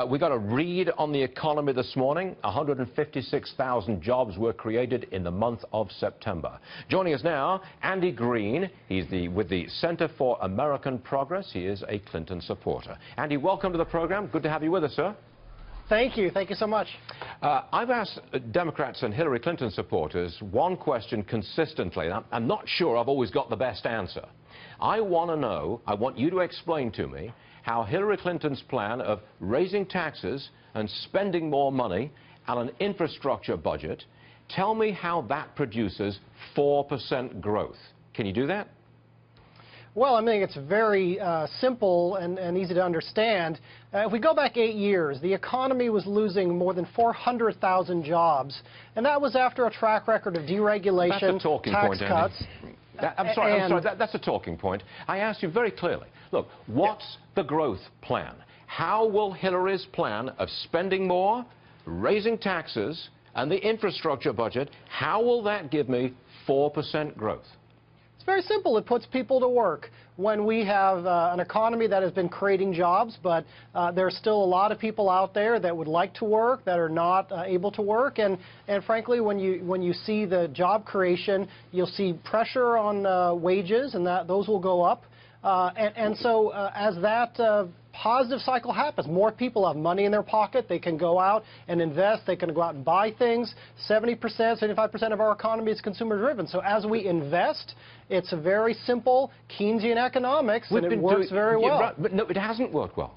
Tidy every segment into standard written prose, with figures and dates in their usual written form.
We got a read on the economy this morning. 156,000 jobs were created in the month of September. Joining us now, Andy Green. He's with the Center for American Progress. He is a Clinton supporter. Andy, welcome to the program. Good to have you with us, sir. Thank you. Thank you so much. I've asked Democrats and Hillary Clinton supporters one question consistently, and I'm not sure I've always got the best answer. I want to know, I want you to explain to me how Hillary Clinton's plan of raising taxes and spending more money on an infrastructure budget, tell me how that produces 4% growth. Can you do that? Well, I mean, it's very simple and easy to understand. If we go back 8 years, the economy was losing more than 400,000 jobs, and that was after a track record of deregulation, That's a talking tax point, cuts. I'm sorry, that's a talking point. I asked you very clearly, look, what's the growth plan? How will Hillary's plan of spending more, raising taxes, and the infrastructure budget, how will that give me 4% growth? It's very simple. It puts people to work. When we have an economy that has been creating jobs, but there's still a lot of people out there that would like to work, that are not able to work, and frankly, when you see the job creation, you'll see pressure on wages, and those will go up. So as that positive cycle happens, more people have money in their pocket, they can go out and invest, they can go out and buy things. 70%, 75% of our economy is consumer driven. So as we invest, it's a very simple Keynesian economics, and it works very well. Right, but no, it hasn't worked well.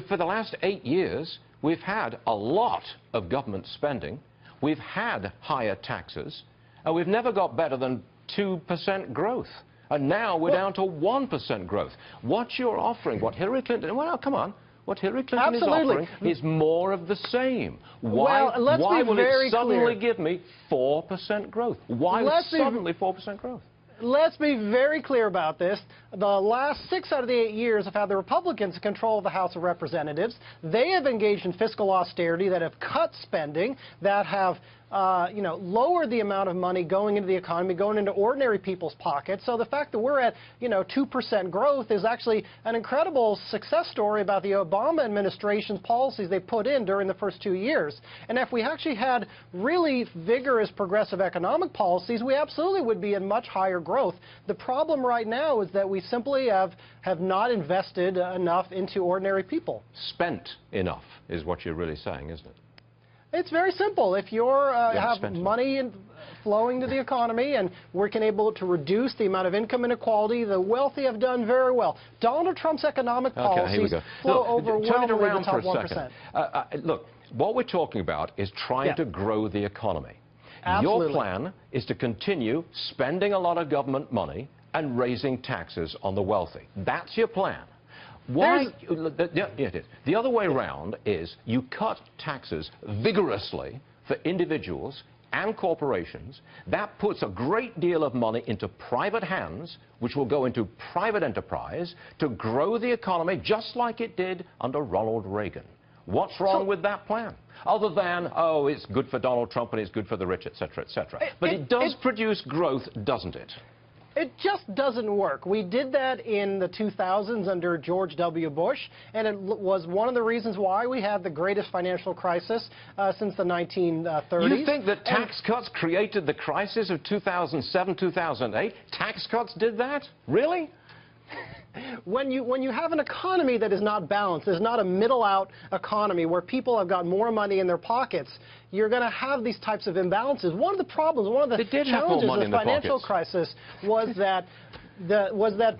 For the last 8 years, we've had a lot of government spending, we've had higher taxes, and we've never got better than 2% growth. And now we're down to 1% growth. What you're offering, what Hillary Clinton, well, come on, what Hillary Clinton is offering is more of the same. Why will it suddenly give me 4% growth? Why suddenly 4% growth? Let's be very clear about this. The last 6 out of the 8 years have had the Republicans in control of the House of Representatives. They have engaged in fiscal austerity, that have cut spending, that have lowered the amount of money going into the economy, going into ordinary people's pockets. So the fact that we're at 2% growth is actually an incredible success story about the Obama administration's policies they put in during the first 2 years. And if we actually had really vigorous progressive economic policies, we absolutely would be in much higher growth. The problem right now is that we simply have not invested enough into ordinary people. Spent enough is what you're really saying, isn't it? It's very simple. If you have money flowing to the economy and we're able to reduce the amount of income inequality, the wealthy have done very well. Donald Trump's economic policies flow overwhelmingly the top 1%. Look, what we're talking about is trying to grow the economy. Absolutely. Your plan is to continue spending a lot of government money and raising taxes on the wealthy. That's your plan. Why? The other way around is you cut taxes vigorously for individuals and corporations. That puts a great deal of money into private hands, which will go into private enterprise to grow the economy just like it did under Ronald Reagan. What's wrong with that plan? Other than, oh, it's good for Donald Trump and it's good for the rich, etc., etc. But it does produce growth, doesn't it? It just doesn't work. We did that in the 2000s under George W. Bush, and it was one of the reasons why we had the greatest financial crisis since the 1930s. You think that tax cuts created the crisis of 2007, 2008? Tax cuts did that? Really? When you have an economy that is not balanced, there's not a middle-out economy where people have got more money in their pockets, you're going to have these types of imbalances. One of the problems, one of the challenges of the financial crisis was that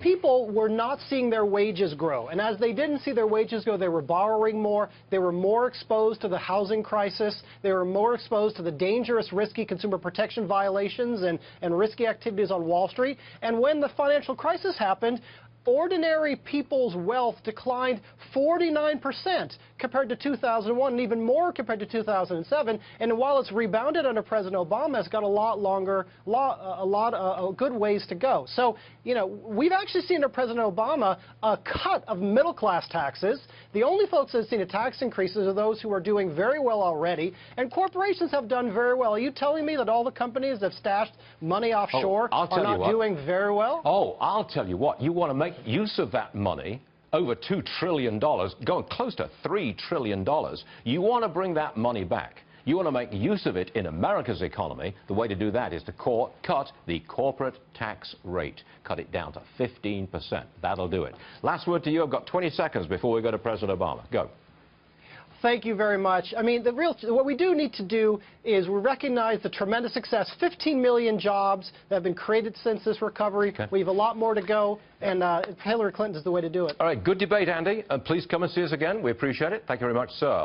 people were not seeing their wages grow. And as they didn't see their wages grow, they were borrowing more, they were more exposed to the housing crisis, they were more exposed to the dangerous, risky consumer protection violations and risky activities on Wall Street. And when the financial crisis happened, ordinary people's wealth declined 49% compared to 2001, and even more compared to 2007. And while it's rebounded under President Obama, it's got a good ways to go. So, we've actually seen under President Obama a cut of middle-class taxes. The only folks that have seen a tax increases are those who are doing very well already, and corporations have done very well. Are you telling me that all the companies that stashed money offshore are not doing very well? Oh, I'll tell you what. You want to make use of that money over $2 trillion, going close to $3 trillion. You want to bring that money back. You want to make use of it in America's economy. The way to do that is to cut the corporate tax rate. Cut it down to 15%. That'll do it. Last word to you. I've got 20 seconds before we go to President Obama. Go. Thank you very much. I mean, what we do need to do is we recognize the tremendous success. 15 million jobs that have been created since this recovery. Okay. We have a lot more to go, and Hillary Clinton is the way to do it. All right, good debate, Andy. Please come and see us again. We appreciate it. Thank you very much, sir.